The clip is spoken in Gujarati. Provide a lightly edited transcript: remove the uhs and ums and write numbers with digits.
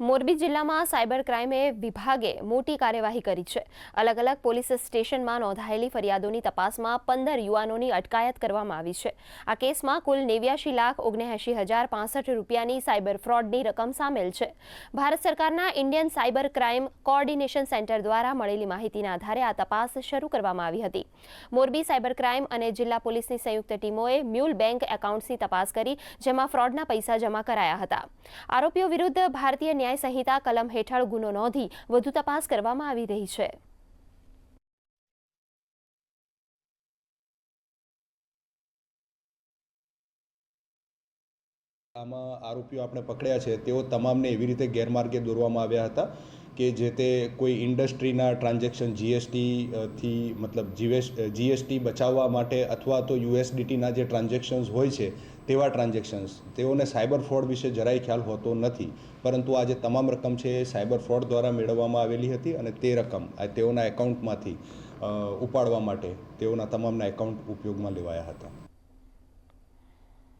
મોરબી જિલ્લામાં સાયબર ક્રાઇમે વિભાગે મોટી કાર્યવાહી કરી છે। અલગ અલગ પોલીસ સ્ટેશનમાં નોંધાયેલી ફરિયાદોની તપાસમાં 15 યુવાનોની અટકાયત કરવામાં આવી છે। આ કેસમાં કુલ 89,79,065 રૂપિયાની સાયબર ફ્રોડની રકમ સામેલ છે। ભારત સરકારના Indian cyber crime coordination centre દ્વારા મળેલી માહિતીના આધારે આ તપાસ શરૂ કરવામાં આવી હતી। મોરબી સાયબર ક્રાઇમ અને જિલ્લા પોલીસની સંયુક્ત ટીમોએ મ્યુલ બેંક એકાઉન્ટ્સની તપાસ કરી, જેમાં ફ્રોડના પૈસા જમા કરાયા હતા। આરોપીઓ વિરુદ્ધ ભારતીય ન્યાય સંહિતા કલમ હેઠળ ગુનો નોંધી વધુ તપાસ કરવામાં આવી રહી છે। આમાં આરોપીઓ આપણે પકડ્યા છે તેઓ તમામને એવી રીતે ગેરમાર્ગે દોરવામાં આવ્યા હતા કે જે તે કોઈ ઇન્ડસ્ટ્રીના ટ્રાન્ઝેક્શન જીએસટી મતલબ જીએસટી બચાવવા માટે અથવા તો યુએસડીટીના જે ટ્રાન્ઝેક્શન્સ હોય છે તેવા ટ્રાન્ઝેક્શન્સ તેઓને સાયબર ફ્રોડ વિશે જરાય ખ્યાલ હોતો નથી, પરંતુ આ જે તમામ રકમ છે એ સાયબર ફ્રોડ દ્વારા મેળવવામાં આવેલી હતી અને તે રકમ તેઓના એકાઉન્ટમાંથી ઉપાડવા માટે તેઓના તમામના એકાઉન્ટ ઉપયોગમાં લેવાયા હતા।